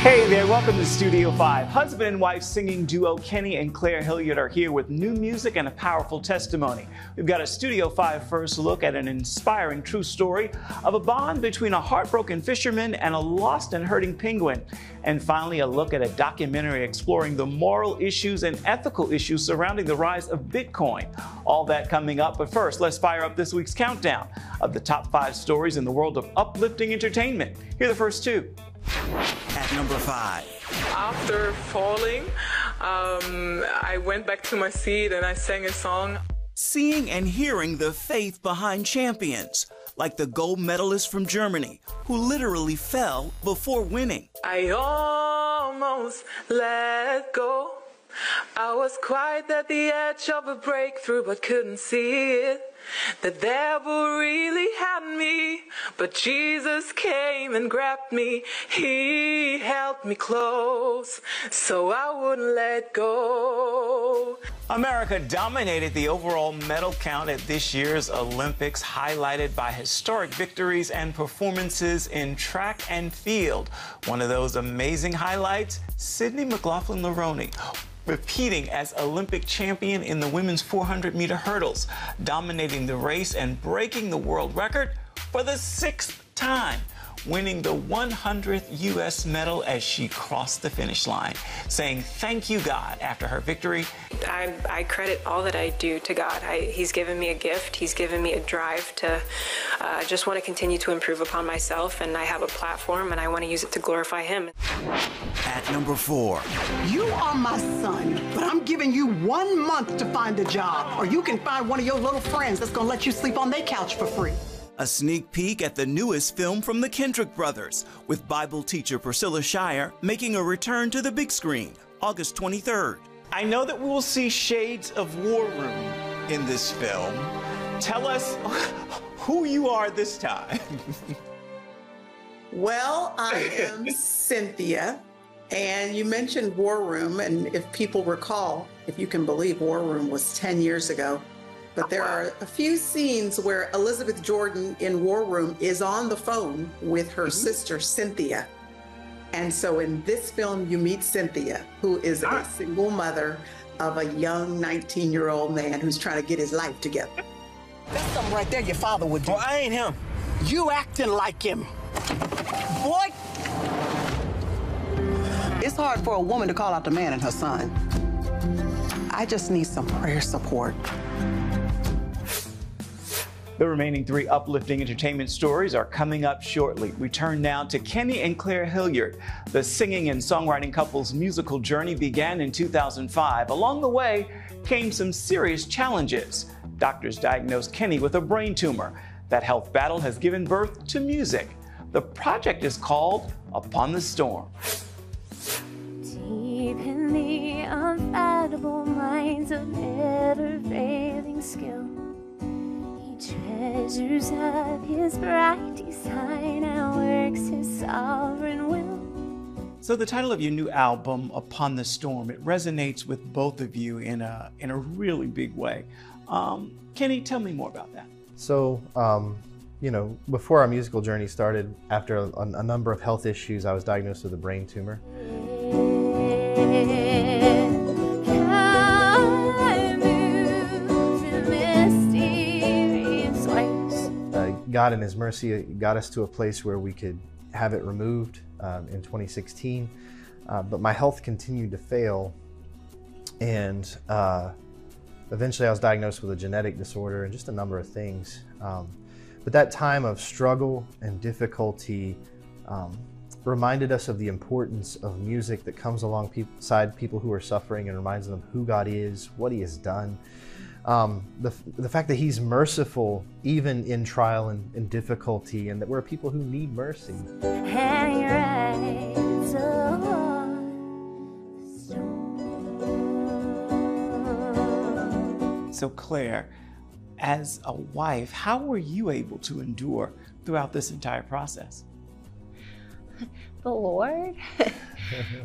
Hey there, welcome to Studio 5. Husband and wife singing duo Kenny and Claire Hilliard are here with new music and a powerful testimony. We've got a Studio 5 first look at an inspiring true story of a bond between a heartbroken fisherman and a lost and hurting penguin. And finally, a look at a documentary exploring the moral issues and ethical issues surrounding the rise of Bitcoin. All that coming up, but first, let's fire up this week's countdown of the top 5 stories in the world of uplifting entertainment. Here are the first 2. At number 5. After falling, I went back to my seat and I sang a song. Seeing and hearing the faith behind champions, like the gold medalist from Germany, who literally fell before winning. I almost let go. I was quite at the edge of a breakthrough, but couldn't see it. The devil really had me, but Jesus came and grabbed me. He held me close, so I wouldn't let go. America dominated the overall medal count at this year's Olympics, highlighted by historic victories and performances in track and field. One of those amazing highlights, Sydney McLaughlin-Leroney, repeating as Olympic champion in the women's 400-meter hurdles, dominating the race and breaking the world record for the 6th time, winning the 100th U.S. medal as she crossed the finish line, saying thank you, God, after her victory. I credit all that I do to God. He's given me a gift. He's given me a drive to just want to continue to improve upon myself, and I have a platform, and I want to use it to glorify Him. At number 4. You are my son, but I'm giving you 1 month to find a job, or you can find one of your little friends that's going to let you sleep on their couch for free. A sneak peek at the newest film from the Kendrick brothers, with Bible teacher Priscilla Shirer making a return to the big screen, August 23rd. I know that we will see shades of War Room in this film. Tell us who you are this time. Well, I am Cynthia, and you mentioned War Room, and if people recall, if you can believe, War Room was 10 years ago. But there are a few scenes where Elizabeth Jordan in War Room is on the phone with her sister, Cynthia. And so in this film, you meet Cynthia, who is a single mother of a young 19-year-old man who's trying to get his life together. That's something right there your father would do. Well, I ain't him. You acting like him. Boy! It's hard for a woman to call out the man and her son. I just need some prayer support. The remaining 3 uplifting entertainment stories are coming up shortly. We turn now to Kenny and Claire Hilliard. The singing and songwriting couple's musical journey began in 2005. Along the way came some serious challenges. Doctors diagnosed Kenny with a brain tumor. That health battle has given birth to music. The project is called Upon the Storm. Deep in the unfathomable minds of never-failing skill, treasures of His bright design and works His sovereign will. So the title of your new album, Upon the Storm, it resonates with both of you in a really big way. Kenny, tell me more about that. So, before our musical journey started, after a number of health issues, I was diagnosed with a brain tumor. God in His mercy got us to a place where we could have it removed in 2016, but my health continued to fail, and eventually I was diagnosed with a genetic disorder and just a number of things. But that time of struggle and difficulty reminded us of the importance of music that comes alongside people who are suffering and reminds them who God is, what He has done. The fact that He's merciful even in trial and difficulty, and that we're people who need mercy. So Claire, as a wife, how were you able to endure throughout this entire process? The Lord,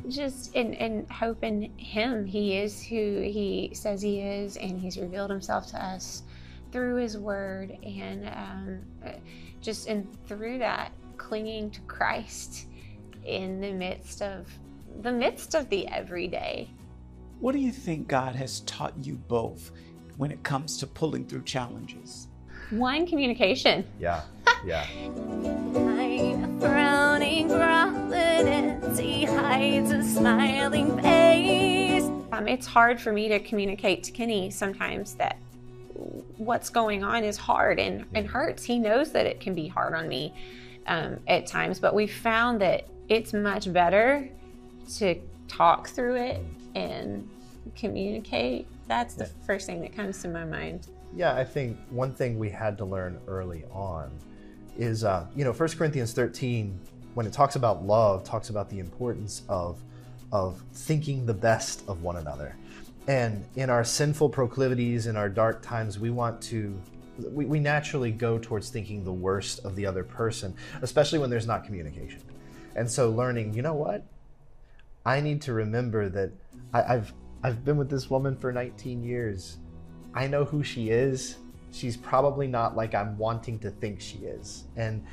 just in hope in Him. He is who He says He is, and He's revealed Himself to us through His Word, and through that, clinging to Christ in the midst of the everyday. What do you think God has taught you both when it comes to pulling through challenges? One, communication. Yeah. Frowning providence, he hides a smiling face. It's hard for me to communicate to Kenny sometimes that what's going on is hard and hurts. He knows that it can be hard on me at times, but we found that it's much better to talk through it and communicate. That's the first thing that comes to my mind. Yeah, I think one thing we had to learn early on is, 1 Corinthians 13, when it talks about love, talks about the importance of thinking the best of one another. And in our sinful proclivities, in our dark times, we naturally go towards thinking the worst of the other person, especially when there's not communication. And so learning, you know what? I need to remember that I've been with this woman for 19 years. I know who she is. She's probably not like I'm wanting to think she is. And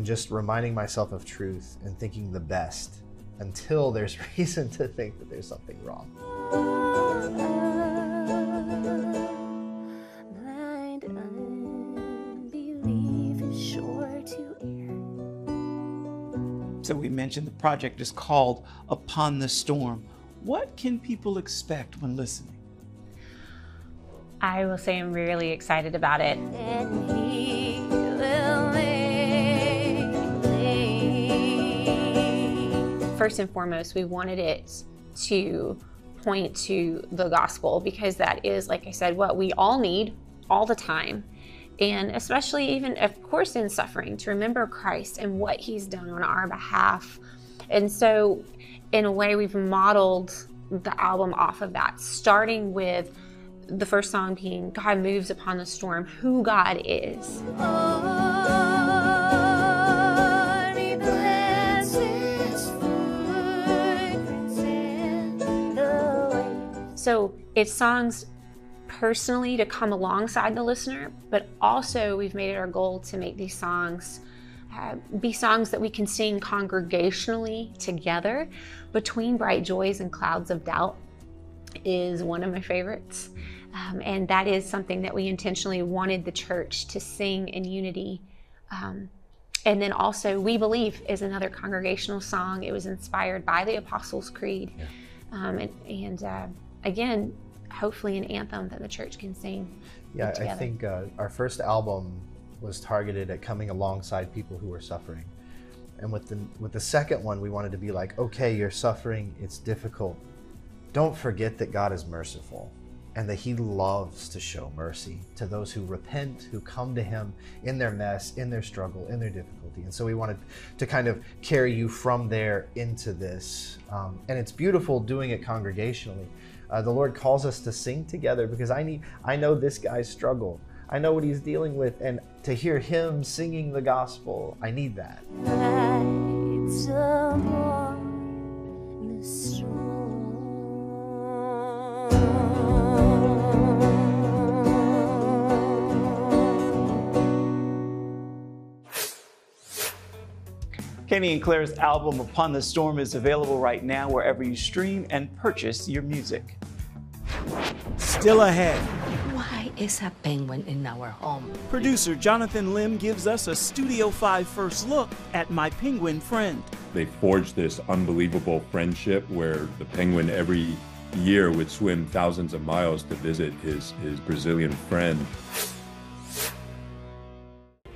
just reminding myself of truth and thinking the best until there's reason to think that there's something wrong. Blind unbelief is sure to err. So we mentioned the project is called Upon the Storm. What can people expect when listening? I will say I'm really excited about it. And he will make me. First and foremost, we wanted it to point to the gospel because that is, like I said, what we all need all the time. And especially even, of course, in suffering, to remember Christ and what he's done on our behalf. And so, in a way, we've modeled the album off of that, starting with the first song being God Moves Upon the Storm, who God is. So it's songs personally to come alongside the listener, but also we've made it our goal to make these songs be songs that we can sing congregationally together. Between Bright Joys and Clouds of Doubt is one of my favorites. And that is something that we intentionally wanted the church to sing in unity. And then also We Believe is another congregational song. It was inspired by the Apostles' Creed. Yeah. Again, hopefully an anthem that the church can sing together. I think our first album was targeted at coming alongside people who were suffering. And with the second one, we wanted to be like, okay, you're suffering, it's difficult. Don't forget that God is merciful and that he loves to show mercy to those who repent, who come to him in their mess, in their struggle, in their difficulty. And so we wanted to kind of carry you from there into this. And it's beautiful doing it congregationally. The Lord calls us to sing together because I know this guy's struggle. I know what he's dealing with, and to hear him singing the gospel, I need that. Kenny and Claire's album Upon the Storm is available right now wherever you stream and purchase your music. Still ahead. Why is a penguin in our home? Producer Jonathan Lim gives us a Studio 5 first look at My Penguin Friend. They forged this unbelievable friendship where the penguin every year would swim thousands of miles to visit his Brazilian friend.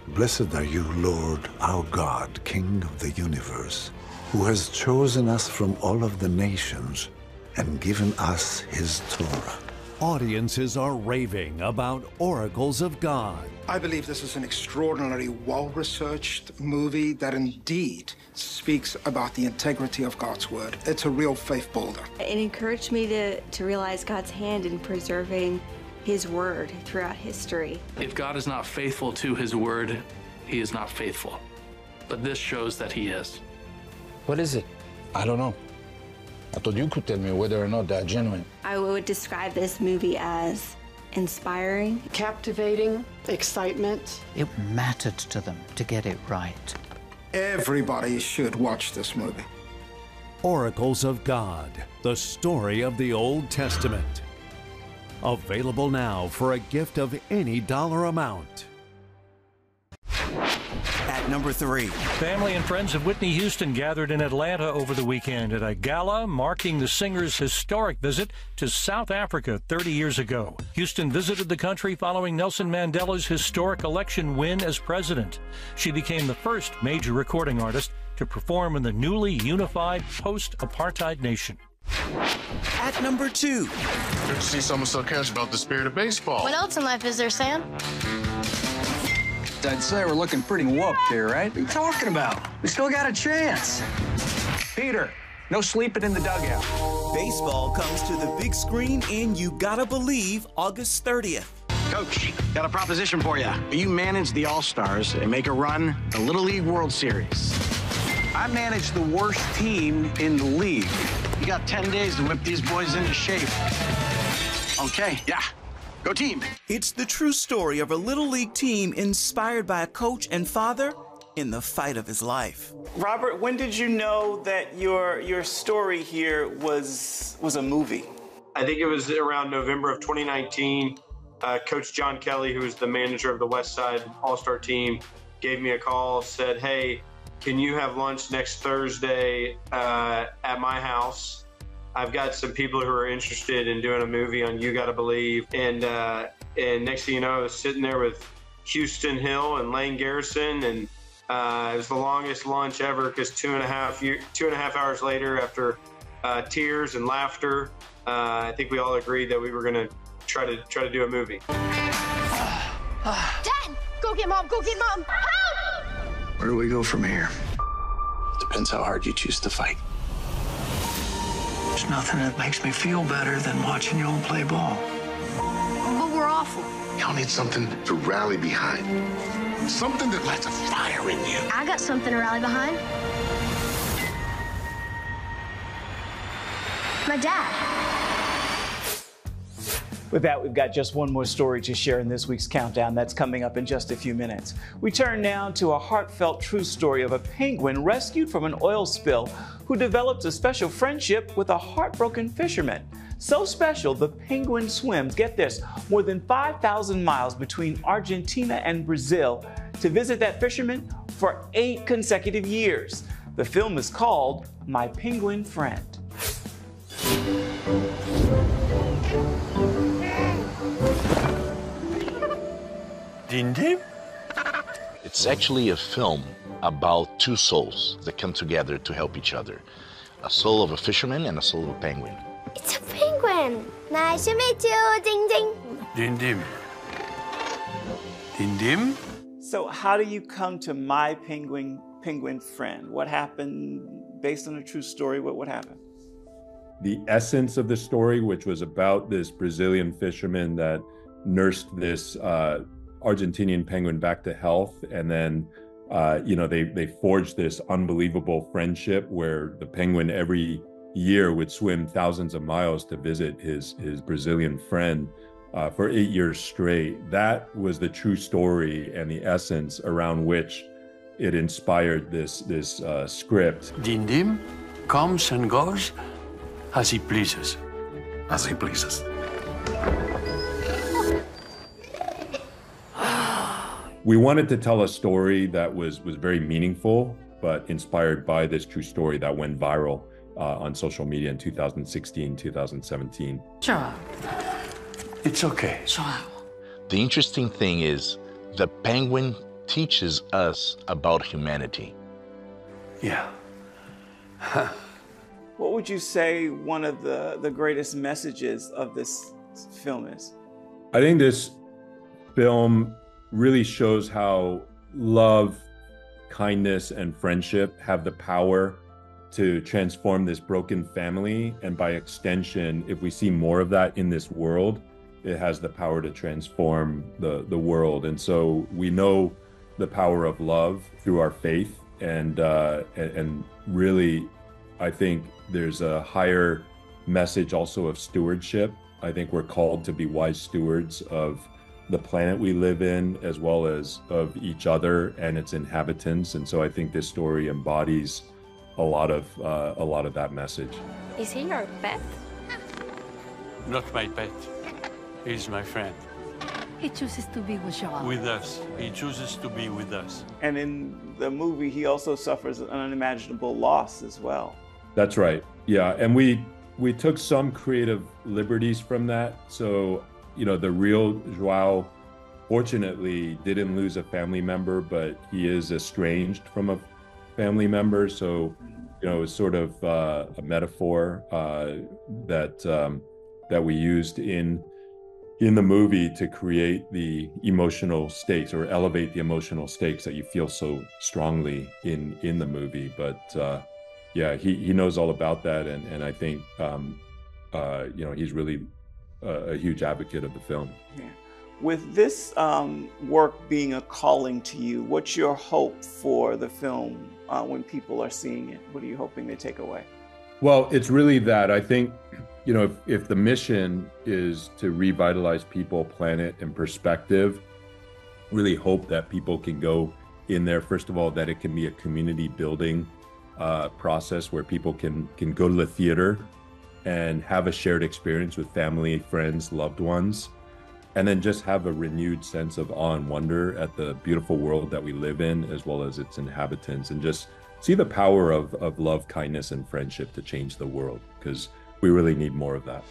Blessed are you, Lord, our God, King of the universe, who has chosen us from all of the nations and given us his Torah. Audiences are raving about oracles of God. I believe this is an extraordinarily well-researched movie that indeed speaks about the integrity of God's word. It's a real faith builder. It encouraged me to realize God's hand in preserving his word throughout history. If God is not faithful to his word, he is not faithful. But this shows that he is. What is it? I don't know. I thought you could tell me whether or not they're genuine. I would describe this movie as inspiring, captivating, excitement. It mattered to them to get it right. Everybody should watch this movie. Oracles of God, the story of the Old Testament. Available now for a gift of any dollar amount. At number 3. Family and friends of Whitney Houston gathered in Atlanta over the weekend at a gala marking the singer's historic visit to South Africa 30 years ago. Houston visited the country following Nelson Mandela's historic election win as president. She became the first major recording artist to perform in the newly unified post-apartheid nation. At number 2. Good to see someone so cash about the spirit of baseball. What else in life is there, Sam? I'd say we're looking pretty whooped here, right? What are you talking about? We still got a chance. Peter, no sleeping in the dugout. Baseball comes to the big screen in You Gotta Believe August 30th. Coach, got a proposition for you. You manage the All-Stars and make a run the Little League World Series. I manage the worst team in the league. You got 10 days to whip these boys into shape. Okay, yeah. Go team. It's the true story of a Little League team inspired by a coach and father in the fight of his life. Robert, when did you know that your story here was a movie? I think it was around November of 2019. Coach John Kelly, who was the manager of the West Side All-Star team, gave me a call, said, hey, can you have lunch next Thursday at my house? I've got some people who are interested in doing a movie on You Gotta Believe. And next thing you know, I was sitting there with Houston Hill and Lane Garrison, and it was the longest lunch ever because 2.5 hours later, after tears and laughter, I think we all agreed that we were gonna try to do a movie. Dad, go get Mom, go get Mom. Help! Where do we go from here? Depends how hard you choose to fight. There's nothing that makes me feel better than watching y'all play ball. But we're awful. Y'all need something to rally behind. Something that lights a fire in you. I got something to rally behind. My dad. With that, we've got just one more story to share in this week's countdown. That's coming up in just a few minutes. We turn now to a heartfelt true story of a penguin rescued from an oil spill who develops a special friendship with a heartbroken fisherman. So special, the penguin swims, get this, more than 5,000 miles between Argentina and Brazil to visit that fisherman for 8 consecutive years. The film is called My Penguin Friend. It's actually a film about two souls that come together to help each other. A soul of a fisherman and a soul of a penguin. It's a penguin. Nice to meet you, Ding Ding. Ding Dim. Ding Dim? So how do you come to My Penguin Friend? What happened based on a true story? What happened? The essence of the story, which was about this Brazilian fisherman that nursed this Argentinian penguin back to health, and then they forged this unbelievable friendship where the penguin every year would swim thousands of miles to visit his Brazilian friend for 8 years straight. That was the true story and the essence around which it inspired this script. Din Dim comes and goes as he pleases. As he pleases. We wanted to tell a story that was very meaningful, but inspired by this true story that went viral on social media in 2016, 2017. Sure. It's okay. The interesting thing is the penguin teaches us about humanity. Yeah. What would you say one of the greatest messages of this film is? I think this film really shows how love, kindness, and friendship have the power to transform this broken family. And by extension, if we see more of that in this world, it has the power to transform the world. And so we know the power of love through our faith. And really, I think there's a higher message also of stewardship. I think we're called to be wise stewards of the planet we live in, as well as of each other and its inhabitants. And so I think this story embodies a lot of that message. Is he your pet? Not my pet. He's my friend. He chooses to be with y'all. With us. He chooses to be with us. And in the movie, he also suffers an unimaginable loss as well. That's right. Yeah, and we took some creative liberties from that. So, you know, the real Joao, fortunately, didn't lose a family member, but he is estranged from a family member. So, you know, it's sort of a metaphor that we used in the movie to create the emotional stakes, or elevate the emotional stakes that you feel so strongly in the movie. But yeah, he knows all about that, and I think you know, he's really a huge advocate of the film. Yeah. With this work being a calling to you, what's your hope for the film when people are seeing it? What are you hoping they take away? Well, it's really that. I think, you know, if the mission is to revitalize people, planet, and perspective, really hope that people can go in there. First of all, that it can be a community building process where people can go to the theater and have a shared experience with family, friends, loved ones, and then just have a renewed sense of awe and wonder at the beautiful world that we live in, as well as its inhabitants, and just see the power of love, kindness, and friendship to change the world, because we really need more of that.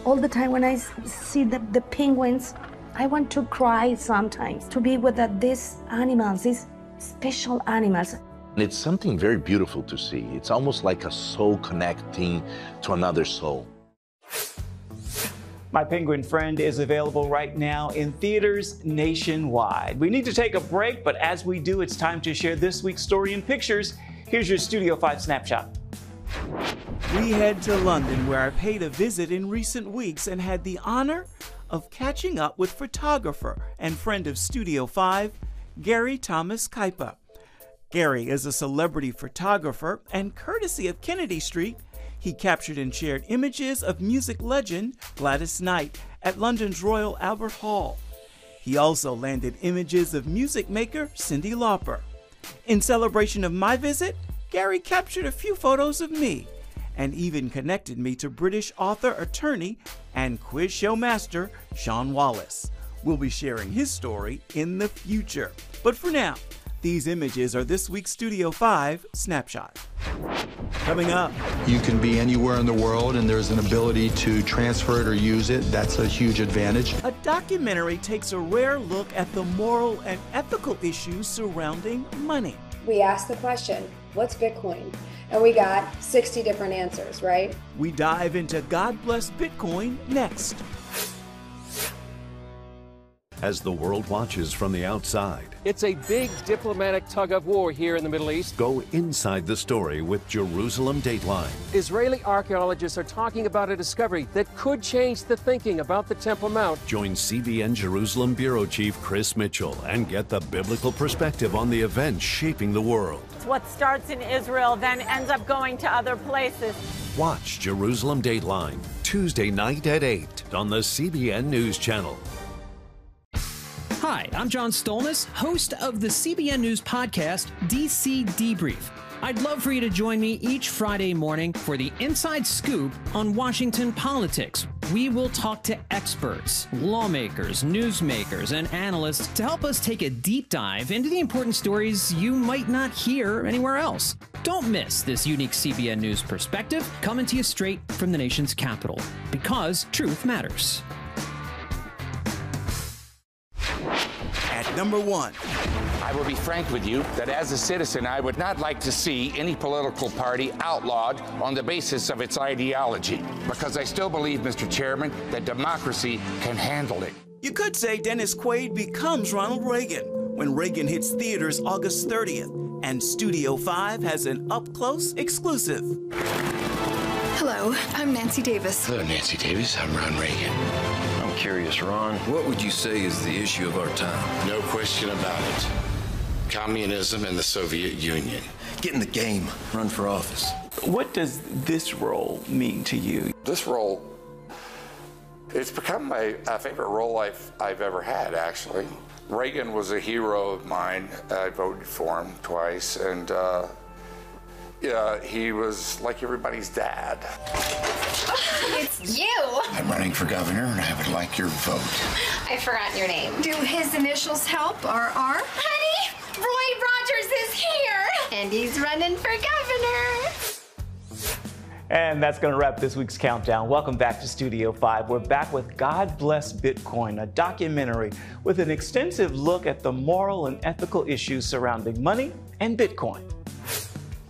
All the time when I see the penguins, I want to cry sometimes, to be with these animals, these special animals. It's something very beautiful to see. It's almost like a soul connecting to another soul. My Penguin Friend is available right now in theaters nationwide. We need to take a break, but as we do, it's time to share this week's story in pictures. Here's your Studio 5 snapshot. We head to London, where I paid a visit in recent weeks and had the honor of catching up with photographer and friend of Studio 5, Gary Thomas Kaipa. Gary is a celebrity photographer, and courtesy of Kennedy Street, he captured and shared images of music legend Gladys Knight at London's Royal Albert Hall. He also landed images of music maker Cyndi Lauper. In celebration of my visit, Gary captured a few photos of me and even connected me to British author, attorney, and quiz show master Sean Wallace. We'll be sharing his story in the future. But for now, these images are this week's Studio 5 snapshot. Coming up, you can be anywhere in the world and there's an ability to transfer it or use it. That's a huge advantage. A documentary takes a rare look at the moral and ethical issues surrounding money. We asked the question, what's Bitcoin? And we got 60 different answers, right? We dive into God Bless Bitcoin next. As the world watches from the outside, it's a big diplomatic tug-of-war here in the Middle East. Go inside the story with Jerusalem Dateline. Israeli archaeologists are talking about a discovery that could change the thinking about the Temple Mount. Join CBN Jerusalem Bureau Chief Chris Mitchell and get the biblical perspective on the events shaping the world. What starts in Israel then ends up going to other places. Watch Jerusalem Dateline, Tuesday night at 8 on the CBN News Channel. Hi, I'm John Stolnis, host of the CBN News podcast, DC Debrief. I'd love for you to join me each Friday morning for the inside scoop on Washington politics. We will talk to experts, lawmakers, newsmakers, and analysts to help us take a deep dive into the important stories you might not hear anywhere else. Don't miss this unique CBN News perspective coming to you straight from the nation's capital, because truth matters. At number 1. I will be frank with you that as a citizen, I would not like to see any political party outlawed on the basis of its ideology, because I still believe, Mr. Chairman, that democracy can handle it. You could say Dennis Quaid becomes Ronald Reagan when Reagan hits theaters August 30th, and Studio 5 has an up-close exclusive. Hello, I'm Nancy Davis. Hello, Nancy Davis. I'm Ron Reagan. I'm curious, Ron. What would you say is the issue of our time? No question about it. Communism and the Soviet Union. Get in the game. Run for office. What does this role mean to you? This role It's become my favorite role I've ever had, actually. Reagan was a hero of mine. I voted for him twice, and yeah, he was like everybody's dad. It's you! I'm running for governor, and I would like your vote. I forgot your name. Do his initials help? RR? Honey, Roy Rogers is here! And he's running for governor! And that's going to wrap this week's countdown. Welcome back to Studio 5. We're back with God Bless Bitcoin, a documentary with an extensive look at the moral and ethical issues surrounding money and Bitcoin.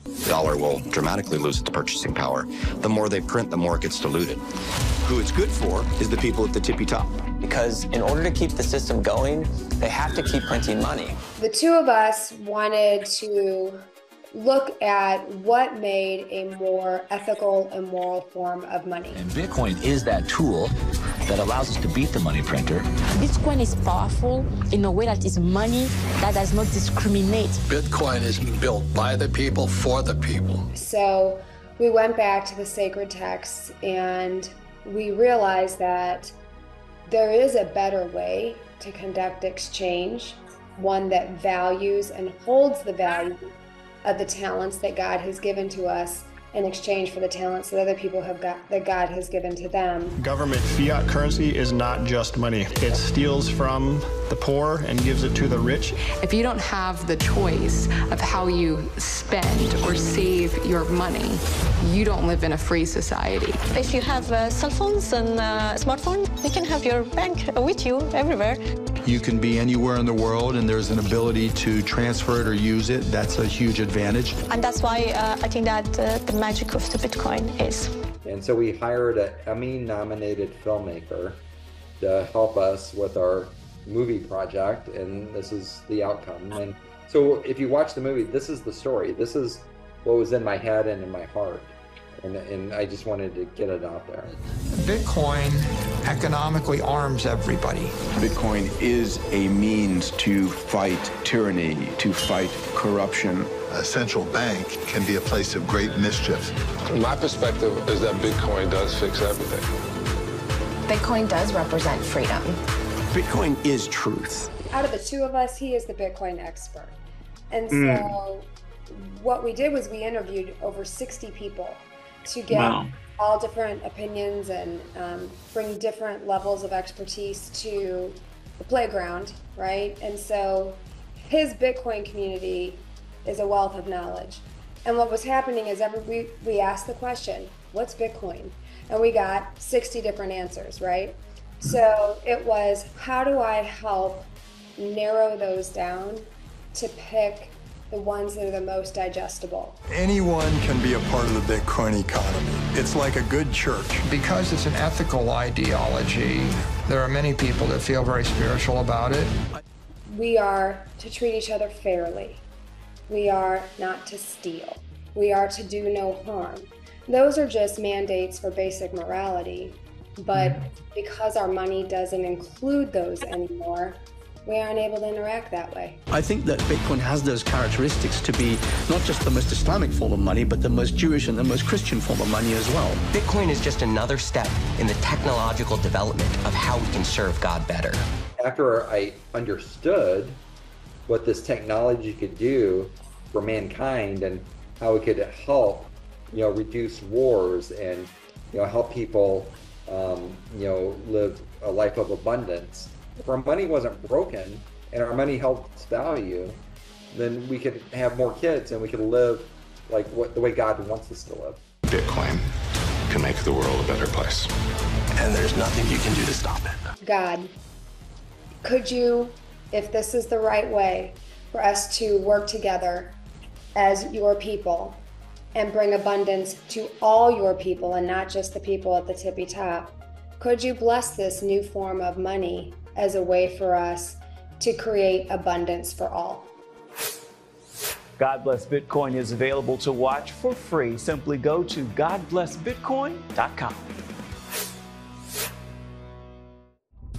The dollar will dramatically lose its purchasing power. The more they print, the more it gets diluted. Who it's good for is the people at the tippy top. Because in order to keep the system going, they have to keep printing money. The two of us wanted to look at what made a more ethical and moral form of money. And Bitcoin is that tool that allows us to beat the money printer. Bitcoin is powerful in a way that is money that does not discriminate. Bitcoin is built by the people for the people. So we went back to the sacred texts and we realized that there is a better way to conduct exchange, one that values and holds the value of the talents that God has given to us in exchange for the talents that other people have got, that God has given to them. Government fiat currency is not just money. It steals from the poor and gives it to the rich. If you don't have the choice of how you spend or save your money, you don't live in a free society. If you have cell phones and smartphone, you can have your bank with you everywhere. You can be anywhere in the world and there's an ability to transfer it or use it. That's a huge advantage. And that's why I think that the magic of the Bitcoin is. And so we hired an Emmy-nominated filmmaker to help us with our movie project, and this is the outcome. And so if you watch the movie, this is the story. This is what was in my head and in my heart. And I just wanted to get it out there. Bitcoin economically arms everybody. Bitcoin is a means to fight tyranny, to fight corruption. A central bank can be a place of great mischief. My perspective is that Bitcoin does fix everything. Bitcoin does represent freedom. Bitcoin is truth. Out of the two of us, he is the Bitcoin expert. And so what we did was we interviewed over 60 people to get all different opinions and bring different levels of expertise to the playground, right? And so his Bitcoin community is a wealth of knowledge. And what was happening is we asked the question, what's Bitcoin? And we got 60 different answers, right? So it was, how do I help narrow those down to pick the ones that are the most digestible? Anyone can be a part of the Bitcoin economy. It's like a good church. Because it's an ethical ideology, there are many people that feel very spiritual about it. We are to treat each other fairly. We are not to steal. We are to do no harm. Those are just mandates for basic morality. But because our money doesn't include those anymore, we aren't able to interact that way. I think that Bitcoin has those characteristics to be not just the most Islamic form of money, but the most Jewish and the most Christian form of money as well. Bitcoin is just another step in the technological development of how we can serve God better. After I understood what this technology could do for mankind and how it could help, reduce wars and, help people, live a life of abundance. If our money wasn't broken and our money held its value, then we could have more kids and we could live like the way God wants us to live. Bitcoin can make the world a better place. And there's nothing you can do to stop it. God, could you, if this is the right way for us to work together as your people and bring abundance to all your people and not just the people at the tippy top, could you bless this new form of money as a way for us to create abundance for all? God Bless Bitcoin is available to watch for free. Simply go to godblessbitcoin.com.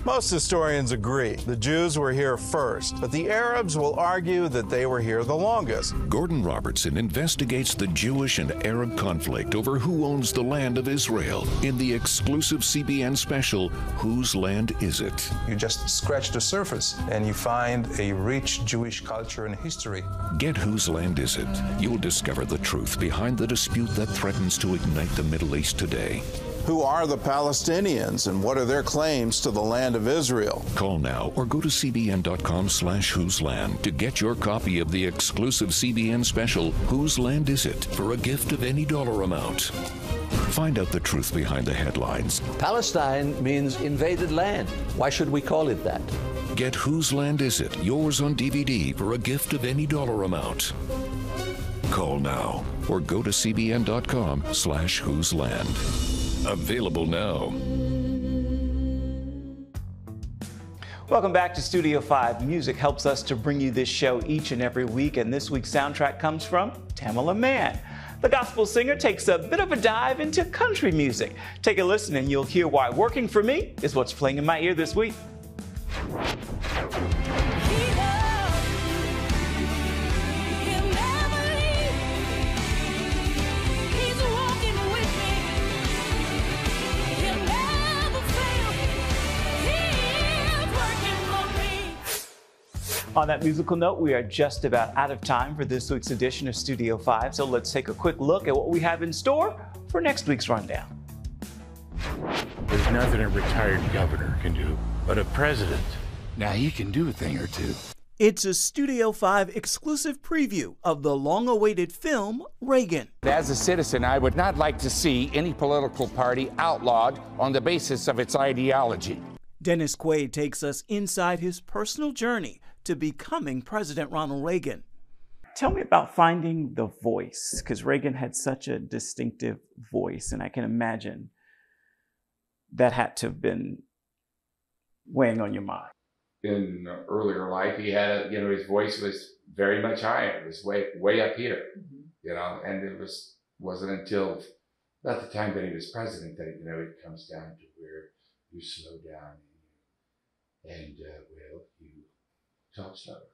Most historians agree the Jews were here first, but the Arabs will argue that they were here the longest. Gordon Robertson investigates the Jewish and Arab conflict over who owns the land of Israel in the exclusive CBN special, Whose Land Is It? You just scratch the surface and you find a rich Jewish culture and history. Get Whose Land Is It? You'll discover the truth behind the dispute that threatens to ignite the Middle East today. Who are the Palestinians and what are their claims to the land of Israel? Call now or go to cbn.com/whoseland to get your copy of the exclusive CBN special, Whose Land Is It? For a gift of any dollar amount. Find out the truth behind the headlines. Palestine means invaded land. Why should we call it that? Get Whose Land Is It? Yours on DVD for a gift of any dollar amount. Call now or go to cbn.com/whoseland. Available now. Welcome back to Studio 5. Music helps us to bring you this show each and every week, and this week's soundtrack comes from Tamala Mann. The gospel singer takes a bit of a dive into country music. Take a listen and you'll hear why Working For Me is what's playing in my ear this week. On that musical note, we are just about out of time for this week's edition of Studio 5, so let's take a quick look at what we have in store for next week's rundown. There's nothing a retired governor can do, but a president, now he can do a thing or two. It's a Studio 5 exclusive preview of the long-awaited film, Reagan. As a citizen, I would not like to see any political party outlawed on the basis of its ideology. Dennis Quaid takes us inside his personal journey to becoming President Ronald Reagan. Tell me about finding the voice, because Reagan had such a distinctive voice, and I can imagine that had to have been weighing on your mind. In earlier life, he had his voice was very much higher. It was way up here, and it wasn't until about the time that he was president that it comes down to where you slow down and you talk slower.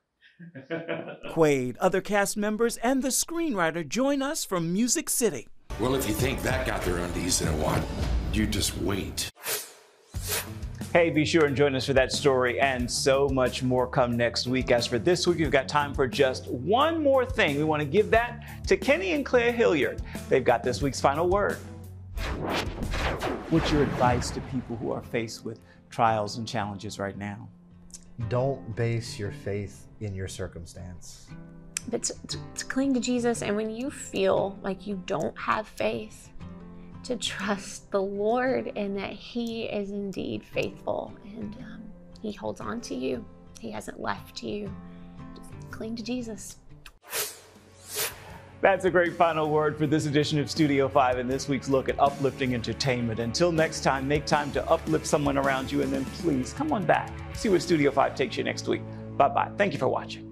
Quaid, other cast members, and the screenwriter join us from Music City. Well, if you think that got their undies in a wad, you just wait. Hey, be sure and join us for that story and so much more come next week. As for this week, we've got time for just one more thing. We want to give that to Kenny and Claire Hilliard. They've got this week's final word. What's your advice to people who are faced with trials and challenges right now? Don't base your faith in your circumstance. But to cling to Jesus, and when you feel like you don't have faith, to trust the Lord and that He is indeed faithful and He holds on to you. He hasn't left you. Just cling to Jesus. That's a great final word for this edition of Studio 5 and this week's look at uplifting entertainment. Until next time, make time to uplift someone around you, and then please come on back. See where Studio 5 takes you next week. Bye-bye. Thank you for watching.